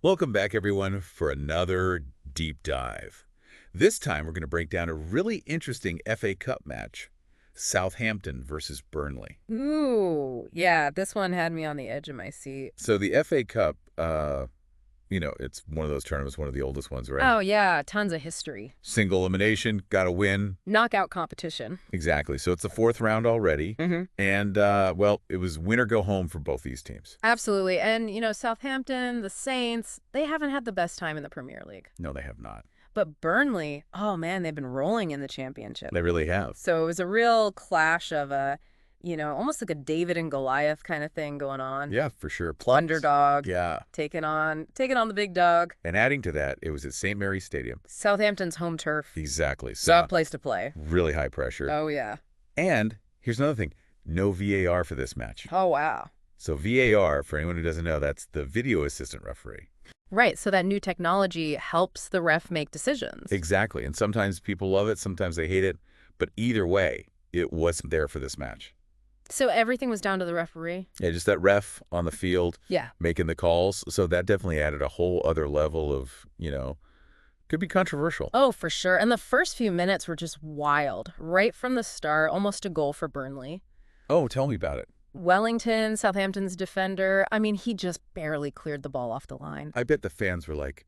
Welcome back, everyone, for another deep dive. This time, we're going to break down a really interesting FA Cup match, Southampton versus Burnley. Ooh, yeah, this one had me on the edge of my seat. So the FA Cup, it's one of those tournaments, one of the oldest ones, right? Oh, yeah, tons of history. Single elimination, got to win. Knockout competition. Exactly. So it's the fourth round already. Mm-hmm. And, well, it was win or go home for both these teams. Absolutely. And, Southampton, the Saints, they haven't had the best time in the Premier League. No, they have not. But Burnley, oh man, they've been rolling in the championship. They really have. So it was a real clash of almost like a David and Goliath kind of thing going on. Yeah, for sure. Underdog. Yeah. Taking on the big dog. And adding to that, it was at St. Mary's Stadium. Southampton's home turf. Exactly. So Tough place to play. really high pressure. Oh, yeah. And here's another thing. No VAR for this match. Oh, wow. So VAR, for anyone who doesn't know, that's the video assistant referee. Right, so that new technology helps the ref make decisions. Exactly. And sometimes people love it, sometimes they hate it. But either way, it wasn't there for this match. So everything was down to the referee? Yeah, just that ref on the field making the calls. So that definitely added a whole other level of, could be controversial. Oh, for sure. And the first few minutes were just wild. Right from the start, almost a goal for Burnley. Oh, tell me about it. Wellington, Southampton's defender, he just barely cleared the ball off the line. I bet the fans were like,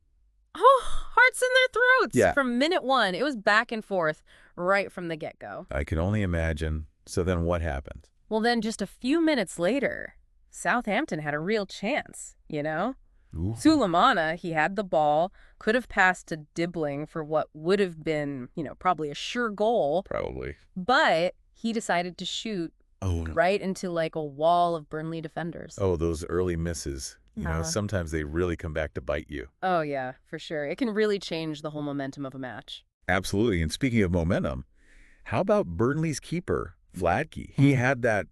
oh, hearts in their throats. Yeah. From minute one, it was back and forth right from the get-go. I can only imagine. So then what happened? Well, then just a few minutes later, Southampton had a real chance, Ooh. Sulemana, he had the ball, could have passed to Dibbling for what would have been, probably a sure goal. Probably. But he decided to shoot right into like a wall of Burnley defenders. Oh, those early misses. Sometimes they really come back to bite you. Oh, yeah, for sure. It can really change the whole momentum of a match. Absolutely. And speaking of momentum, how about Burnley's keeper, Vladke? He had that,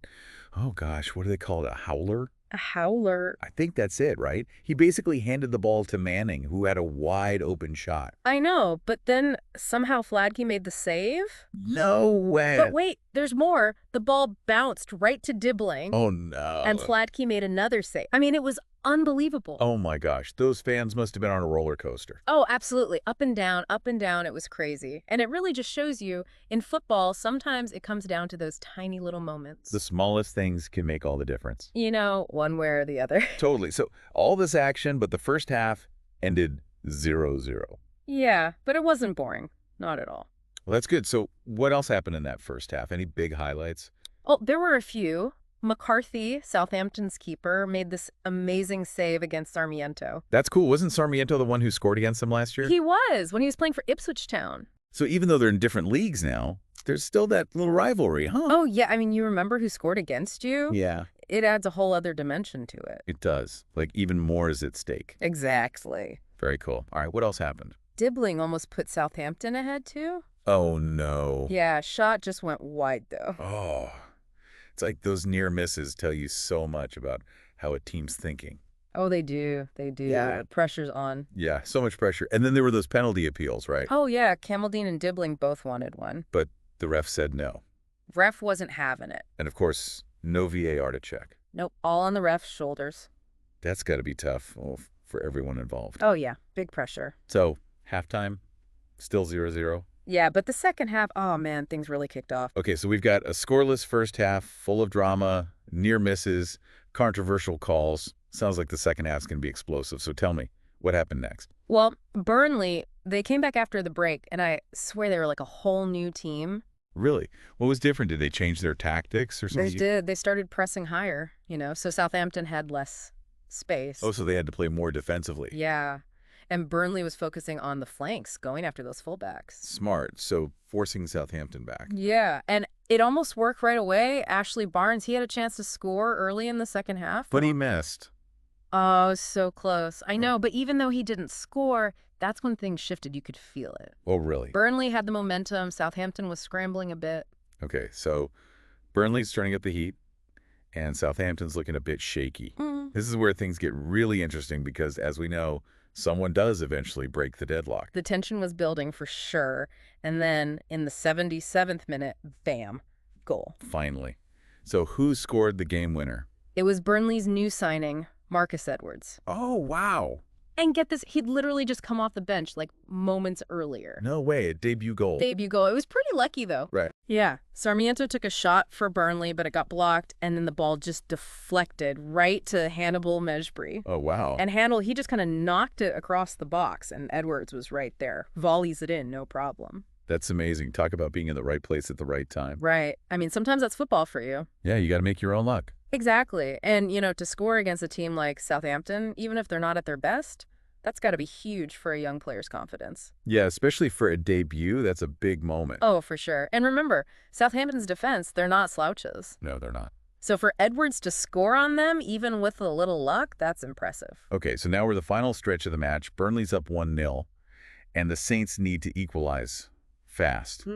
oh gosh, what do they call it, a howler? A howler. I think that's it, right? He basically handed the ball to Manning, who had a wide open shot. I know, but then somehow Vladke made the save? No way. But wait, there's more. The ball bounced right to Dibbling. Oh, no. And Vladke made another save. It was unbelievable. Oh, my gosh. Those fans must have been on a roller coaster. Oh, absolutely. Up and down, up and down. It was crazy. And it really just shows you, in football, sometimes it comes down to those tiny little moments. The smallest things can make all the difference. One way or the other. Totally. So all this action, but the first half ended 0-0. Yeah, but it wasn't boring. Not at all. Well, that's good. So what else happened in that first half? Any big highlights? Oh, there were a few. McCarthy, Southampton's keeper, made this amazing save against Sarmiento. That's cool. Wasn't Sarmiento the one who scored against them last year? He was, when he was playing for Ipswich Town. So even though they're in different leagues now, there's still that little rivalry, huh? Oh, yeah. You remember who scored against you? Yeah. It adds a whole other dimension to it. It does. Like, even more is at stake. Exactly. Very cool. All right, what else happened? Dibbling almost put Southampton ahead, too. Oh, no. Yeah, shot just went wide, though. Oh. It's like those near misses tell you so much about how a team's thinking. Oh, they do. They do. Yeah. Pressure's on. Yeah, so much pressure. And then there were those penalty appeals, right? Oh, yeah. Camaldine and Dibbling both wanted one. But the ref said no. Ref wasn't having it. And, of course, no VAR to check. Nope. All on the ref's shoulders. That's got to be tough for everyone involved. Oh, yeah. Big pressure. So, halftime, still 0-0. Yeah, but the second half, oh, man, things really kicked off. Okay, so we've got a scoreless first half, full of drama, near misses, controversial calls. Sounds like the second half's going to be explosive. So tell me, what happened next? Well, Burnley, they came back after the break, and I swear they were like a whole new team. Really? What was different? Did they change their tactics or something? They did. They started pressing higher, so Southampton had less space. Oh, so they had to play more defensively. Yeah. And Burnley was focusing on the flanks, going after those fullbacks. Smart. So forcing Southampton back. Yeah, and it almost worked right away. Ashley Barnes, he had a chance to score early in the second half. But he missed. Oh, so close. I know, but even though he didn't score, that's when things shifted. You could feel it. Oh, really? Burnley had the momentum. Southampton was scrambling a bit. Okay, so Burnley's turning up the heat, and Southampton's looking a bit shaky. This is where things get really interesting because, as we know, someone does eventually break the deadlock. The tension was building for sure. And then in the 77th minute, bam, goal. Finally. So who scored the game winner? It was Burnley's new signing, Marcus Edwards. Oh, wow. And get this, he'd literally just come off the bench like moments earlier. No way, a debut goal. Debut goal. It was pretty lucky, though. Right. Yeah. Sarmiento took a shot for Burnley, but it got blocked, and then the ball just deflected right to Hannibal Mejbri. Oh, wow. And Hannibal, he just kind of knocked it across the box, and Edwards was right there. Volleys it in, no problem. That's amazing. Talk about being in the right place at the right time. Right. I mean, sometimes that's football for you. Yeah, you got to make your own luck. Exactly. And, to score against a team like Southampton, even if they're not at their best, that's got to be huge for a young player's confidence. Yeah, especially for a debut, that's a big moment. Oh, for sure. And remember, Southampton's defense, they're not slouches. No, they're not. So for Edwards to score on them, even with a little luck, that's impressive. Okay, so now we're the final stretch of the match. Burnley's up 1-0, and the Saints need to equalize fast.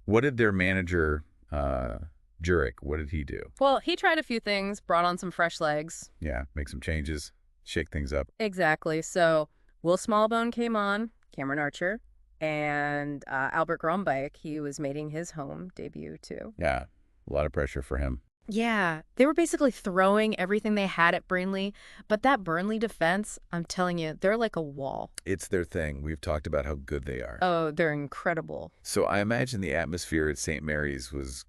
What did their manager, Jurek, what did he do? Well, he tried a few things, brought on some fresh legs. Yeah, make some changes, shake things up. Exactly. So Will Smallbone came on, Cameron Archer, and Albert Grombeek, he was making his home debut too. Yeah, a lot of pressure for him. Yeah, they were basically throwing everything they had at Burnley, but that Burnley defense, I'm telling you, they're like a wall. It's their thing. We've talked about how good they are. Oh, they're incredible. So I imagine the atmosphere at St. Mary's was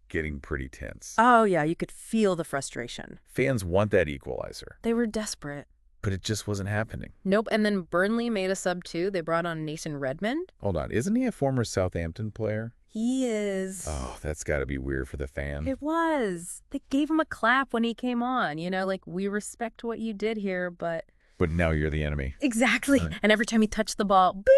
getting pretty tense. Oh, yeah, you could feel the frustration. Fans want that equalizer, They were desperate. but it just wasn't happening. Nope, and then Burnley made a sub too. They brought on Nathan Redmond. Hold on, isn't he a former Southampton player? He is. Oh, that's got to be weird for the fan. It was. They gave him a clap when he came on. Like, we respect what you did here, but... But now you're the enemy. Exactly. Right. And every time he touched the ball, boo!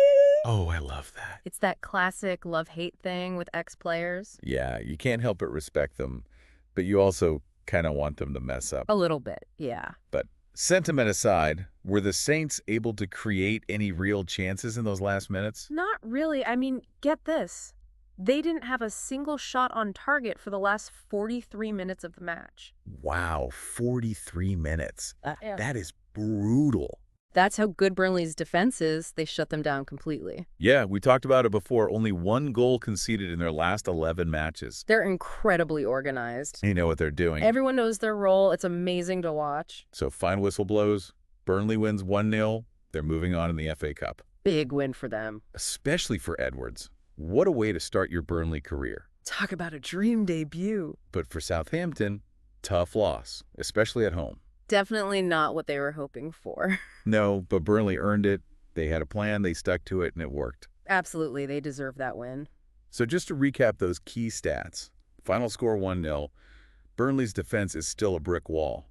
Oh, I love that. It's that classic love-hate thing with ex-players. Yeah, you can't help but respect them, but you also kind of want them to mess up. A little bit, yeah. But sentiment aside, were the Saints able to create any real chances in those last minutes? Not really. I mean, get this. They didn't have a single shot on target for the last 43 minutes of the match. Wow, 43 minutes. Yeah. That is brutal. That's how good Burnley's defense is. They shut them down completely. Yeah, we talked about it before. Only one goal conceded in their last 11 matches. They're incredibly organized. They know what they're doing. Everyone knows their role. It's amazing to watch. So fine whistle blows. Burnley wins 1-0. They're moving on in the FA Cup. Big win for them. Especially for Edwards. What a way to start your Burnley career. Talk about a dream debut. But for Southampton, tough loss, especially at home. Definitely not what they were hoping for. No, but Burnley earned it. They had a plan, they stuck to it, and it worked. Absolutely, they deserve that win. So just to recap those key stats, final score 1-0, Burnley's defense is still a brick wall.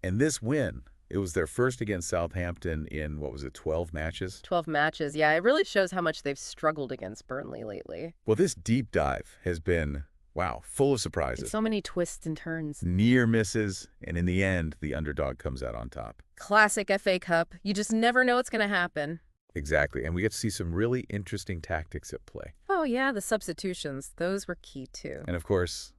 And this win, it was their first against Southampton in, 12 matches? 12 matches, yeah. It really shows how much they've struggled against Burnley lately. Well, this deep dive has been, wow, full of surprises. So many twists and turns. Near misses, and in the end, the underdog comes out on top. Classic FA Cup. You just never know what's going to happen. Exactly, and we get to see some really interesting tactics at play. Oh, yeah, the substitutions. Those were key, too. And of course,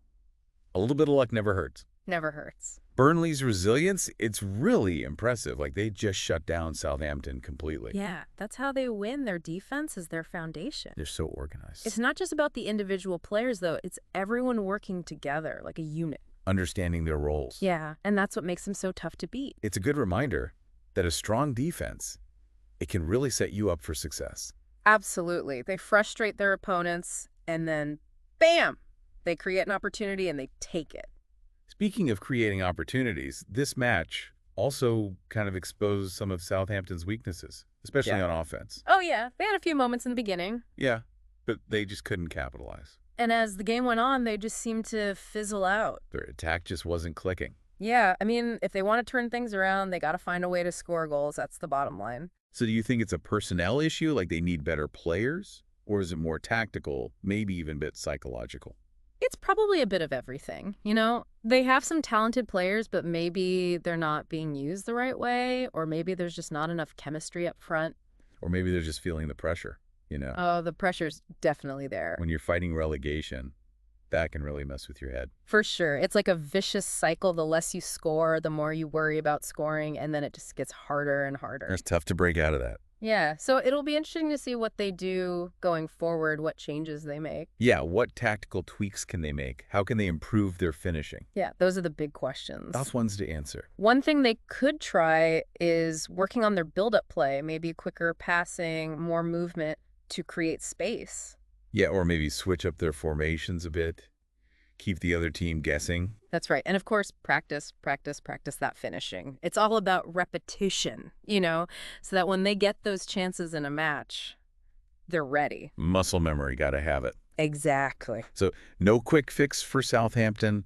a little bit of luck never hurts. Never hurts. Burnley's resilience, it's really impressive. Like, they just shut down Southampton completely. Yeah, that's how they win. Their defense is their foundation. They're so organized. It's not just about the individual players, though. It's everyone working together like a unit. Understanding their roles. Yeah, and that's what makes them so tough to beat. It's a good reminder that a strong defense, it can really set you up for success. Absolutely. They frustrate their opponents, and then, bam! They create an opportunity, and they take it. Speaking of creating opportunities, this match also kind of exposed some of Southampton's weaknesses, especially on offense. Oh, yeah. They had a few moments in the beginning. Yeah, but they just couldn't capitalize. And as the game went on, they just seemed to fizzle out. Their attack just wasn't clicking. Yeah, I mean, if they want to turn things around, they got to find a way to score goals. That's the bottom line. So do you think it's a personnel issue, like they need better players? Or is it more tactical, maybe even a bit psychological? It's probably a bit of everything. They have some talented players, but maybe they're not being used the right way, or maybe there's just not enough chemistry up front. Or maybe they're just feeling the pressure, Oh, the pressure's definitely there. When you're fighting relegation, that can really mess with your head. For sure. It's like a vicious cycle. The less you score, the more you worry about scoring, and then it just gets harder and harder. It's tough to break out of that. Yeah, so it'll be interesting to see what they do going forward, what changes they make. Yeah, what tactical tweaks can they make? How can they improve their finishing? Yeah, those are the big questions. Tough ones to answer. One thing they could try is working on their build-up play, maybe quicker passing, more movement to create space. Yeah, or maybe switch up their formations a bit, keep the other team guessing. That's right. And of course, practice, practice, practice that finishing. It's all about repetition, so that when they get those chances in a match, they're ready. Muscle memory, gotta have it. Exactly. So no quick fix for Southampton,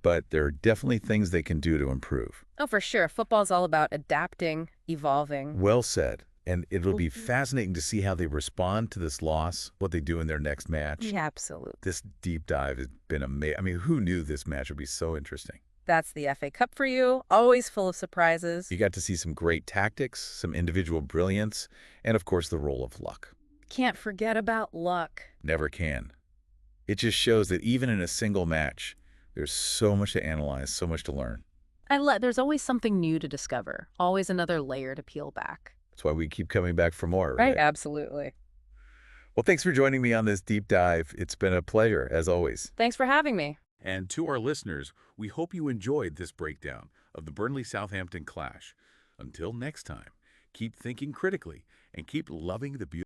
but there are definitely things they can do to improve. Oh, for sure. Football's all about adapting, evolving. Well said. And it'll be fascinating to see how they respond to this loss, what they do in their next match. Yeah, absolutely. This deep dive has been amazing. I mean, who knew this match would be so interesting? That's the FA Cup for you, always full of surprises. You got to see some great tactics, some individual brilliance, and of course the role of luck. Can't forget about luck. Never can. It just shows that even in a single match, there's so much to analyze, so much to learn. There's always something new to discover, always another layer to peel back. That's why we keep coming back for more, Right, right? absolutely. Well, thanks for joining me on this deep dive. It's been a pleasure, as always. Thanks for having me. And to our listeners, we hope you enjoyed this breakdown of the Burnley-Southampton clash. Until next time, keep thinking critically and keep loving the beauty.